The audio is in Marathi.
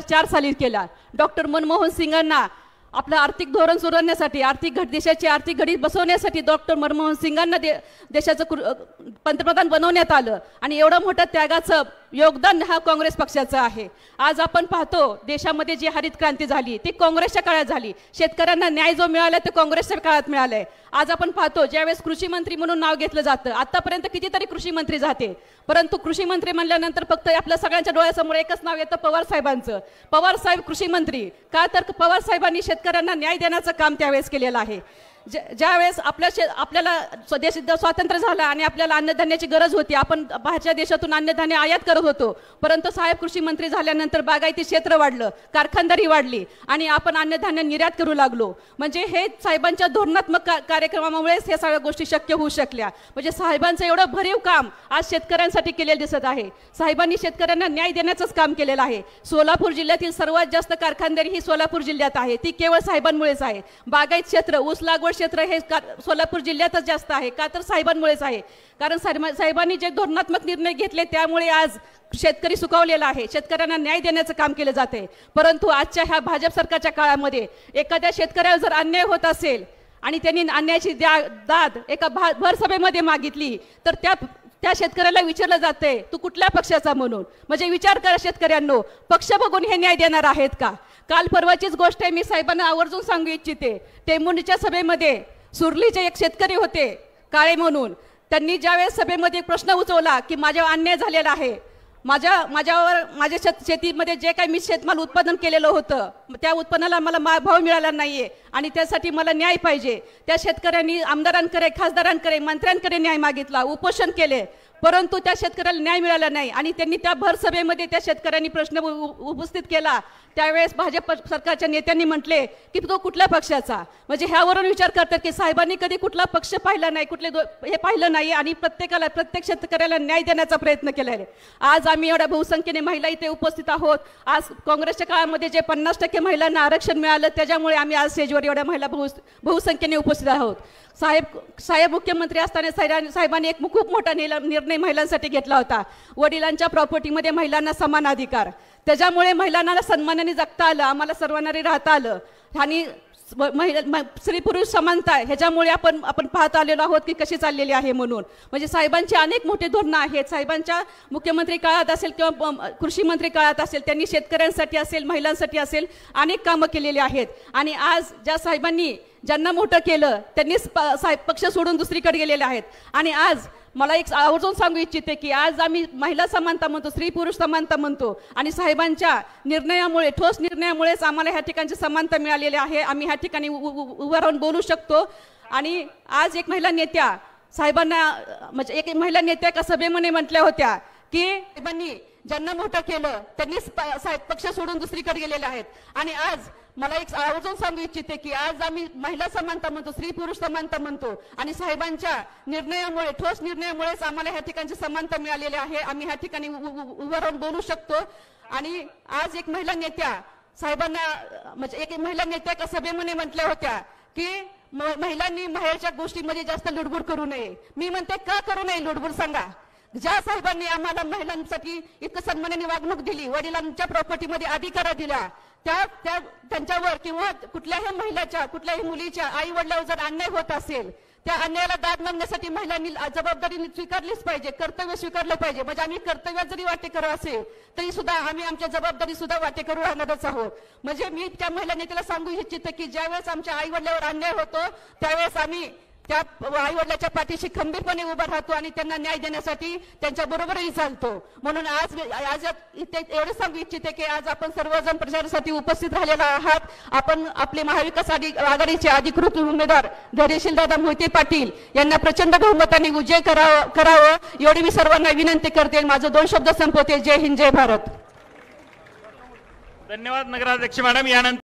2004 साली केला। डॉक्टर मनमोहन सिंगांना आपलं आर्थिक धोरण सुधारण्यासाठी, देशाची आर्थिक घडी बसवण्यासाठी डॉक्टर मनमोहन सिंगांना देशाचं पंतप्रधान बनवण्यात आलं आणि एवढं मोठं त्यागाचं योगदान हा काँग्रेस पक्षाचं आहे। आज आपण पाहतो देशामध्ये जी हरित क्रांती झाली ती काँग्रेसच्या काळात झाली। शेतकऱ्यांना न्याय जो मिळाला ते काँग्रेसच्या काळात मिळालाय। आज आपण पाहतो ज्यावेळेस कृषी मंत्री म्हणून नाव घेतलं जातं, आतापर्यंत कितीतरी कृषी मंत्री जाते, परंतु कृषी मंत्री म्हणल्यानंतर फक्त आपल्या सगळ्यांच्या डोळ्यासमोर एकच नाव येतं, पवार साहेबांचं। पवार साहेब कृषी मंत्री का, तर पवार साहेबांनी शेतकऱ्यांना न्याय देण्याचं काम त्यावेळेस केलेलं आहे। ज्यावेळेस आपल्याला स्वदेशी स्वातंत्र्य झालं आणि आपल्याला अन्नधान्याची गरज होती, आपण बाहेरच्या देशातून अन्नधान्य आयात करत होतो, परंतु साहेब कृषी मंत्री झाल्यानंतर बागायती क्षेत्र वाढलं, कारखानदारी वाढली आणि आपण अन्नधान्य निर्यात करू लागलो। म्हणजे हे साहेबांच्या धोरणात्मक कार्यक्रमामुळेच हे सगळ्या गोष्टी शक्य होऊ शकल्या। म्हणजे साहेबांचं एवढं भरीव काम आज शेतकऱ्यांसाठी केलेलं दिसत आहे। साहेबांनी शेतकऱ्यांना न्याय देण्याचंच काम केलेलं आहे। सोलापूर जिल्ह्यातील सर्वात जास्त कारखानदारी ही सोलापूर जिल्ह्यात आहे, ती केवळ साहेबांमुळेच आहे। बागायत क्षेत्र, ऊस लागवड क्षेत्र हे सोलापूर जिल्ह्यातच जास्त आहे, का तर साहेबांमुळेच आहे। कारण साहेबांनी जे धोरणात्मक निर्णय घेतले त्यामुळे आज शेतकरी सुखावलेला आहे, शेतकऱ्यांना न्याय देण्याचं काम केलं जाते। परंतु आजच्या ह्या भाजप सरकारच्या काळामध्ये एखाद्या शेतकऱ्यावर जर अन्याय होत असेल आणि त्यांनी अन्यायाची दाद एका भर सभेमध्ये मागितली तर त्या शेतकऱ्याला विचारलं जाते तू कुठल्या पक्षाचा म्हणून। म्हणजे विचार करा शेतकऱ्यांनो, पक्ष बघून हे न्याय देणार आहेत का? काल परवाचीच गोष्ट आहे, मी साहेबांना आवर्जून सांगू इच्छिते। टेंभुर्णीच्या सभेमध्ये सुरलीचे एक शेतकरी होते काळे म्हणून, त्यांनी ज्यावेळेस सभेमध्ये एक प्रश्न उचवला की माझ्यावर अन्याय झालेला आहे, माझ्या शेतीमध्ये जे काही मी शेतमाल उत्पादन केलेलं होतं त्या उत्पन्नाला मला भाव मिळाला नाहीये आणि त्यासाठी मला न्याय पाहिजे। त्या शेतकऱ्यांनी आमदारांकडे, खासदारांकडे, मंत्र्यांकडे न्याय मागितला, उपोषण केले, परंतु त्या शेतकऱ्याला न्याय मिळाला नाही आणि त्यांनी त्या भर सभेमध्ये त्या शेतकऱ्यांनी प्रश्न उपस्थित केला। त्यावेळेस भाजप सरकारच्या नेत्यांनी म्हटले की तो कुठल्या पक्षाचा। म्हणजे ह्यावरून विचार करतात की साहेबांनी कधी कुठला पक्ष पाहिला नाही, हे पाहिलं नाही आणि प्रत्येक शेतकऱ्याला न्याय देण्याचा प्रयत्न केला आहे। आज आम्ही एवढ्या बहुसंख्येने महिला इथे उपस्थित आहोत। आज काँग्रेसच्या काळामध्ये जे 50% महिलांना आरक्षण मिळालं त्याच्यामुळे आम्ही आज स्टेजवर एवढ्या महिला बहुसंख्येने उपस्थित आहोत। साहेब मुख्यमंत्री असताना साहेबांनी एक खूप मोठा निर्णय महिलांसाठी घेतला होता, वडिलांच्या प्रॉपर्टीमध्ये महिलांना समान अधिकार। त्याच्यामुळे महिलांना सन्मानाने जगता आलं, आम्हाला सर्वांना राहता आलं आणि स्त्री पुरुष समानता ह्याच्यामुळे आपण पाहत आलेलो आहोत की कशी चाललेली आहे म्हणून। म्हणजे साहेबांची अनेक मोठी धोरणं आहेत। साहेबांच्या मुख्यमंत्री काळात असेल किंवा कृषी मंत्री काळात असेल, त्यांनी शेतकऱ्यांसाठी असेल, महिलांसाठी असेल अनेक कामं केलेली आहेत आणि आज ज्या साहेबांनी ज्यांना मोठं केलं त्यांनीच पक्ष सोडून दुसरीकडे गेलेले आहेत। आणि आज मला एक आवर्जून सांगू इच्छिते की आज आम्ही महिला समानता म्हणतो, स्त्री पुरुष समानता म्हणतो आणि साहेबांच्या निर्णयामुळे, ठोस निर्णयामुळेच आम्हाला ह्या ठिकाणची समानता मिळालेली आहे। आम्ही ह्या ठिकाणी उभं राहून बोलू शकतो। आणि आज एक महिला नेत्या साहेबांना, म्हणजे एक महिला नेत्या एका सभेमध्ये म्हटल्या होत्या की साहेबांनी ज्यांना मोठं केलं त्यांनीच पक्ष सोडून दुसरीकडे गेलेले आहेत। आणि आज मला एक आवर्जून सांगू इच्छिते की आज आम्ही महिला समानता म्हणतो, स्त्री पुरुष समानता म्हणतो आणि साहेबांच्या निर्णयामुळे, ठोस निर्णयामुळेच आम्हाला ह्या ठिकाणची समानता मिळालेली आहे। आम्ही ह्या ठिकाणी उभं राहून बोलू शकतो। आणि आज एक महिला नेत्या साहेबांना, म्हणजे एक महिला नेत्या एका सभेमध्ये म्हटल्या होत्या की महिलांनी बाहेरच्या गोष्टीमध्ये जास्त लुडबुड करू नये। मी म्हणते का करू नये लुडबुड सांगा? ज्या साहेबांनी आम्हाला महिलांसाठी इतकं सन्मानाने वागणूक दिली, वडिलांच्या प्रॉपर्टीमध्ये अधिकार दिला, त्यांच्यावर किंवा कुठल्याही महिलाच्या, कुठल्याही मुलीच्या आई वडिलांवर जर अन्याय होत असेल त्या अन्यायाला दाद मागण्यासाठी महिलांनी जबाबदारी स्वीकारलीच पाहिजे, कर्तव्य स्वीकारलं पाहिजे। म्हणजे आम्ही कर्तव्यात जरी वाटेकरू असेल तरी सुद्धा आम्ही आमच्या जबाबदारी सुद्धा वाटेकरू राहणारच आहोत। म्हणजे मी त्या महिला नेत्याला सांगू इच्छिते की ज्यावेळेस आमच्या आई वडिलांवर अन्याय होतो त्यावेळेस आम्ही त्या आई वडिलांच्या पाठीशी खंबीरपणे उभा राहतो आणि त्यांना न्याय देण्यासाठी त्यांच्या बरोबरही चालतो। म्हणून आज इथे एवढं सांगू इच्छिते की आज आपण सर्वजण प्रचारासाठी उपस्थित राहिलेला आहात। आपण आपले महाविकास आघाडीचे अधिकृत उमेदवार धैर्यशील दादा मोहिते पाटील यांना प्रचंड बहुमताने विजय करावं एवढी मी सर्वांना विनंती करते। माझं 2 शब्द संपवते। जय हिंद, जय भारत। धन्यवाद नगराध्यक्ष मॅडम। यानंतर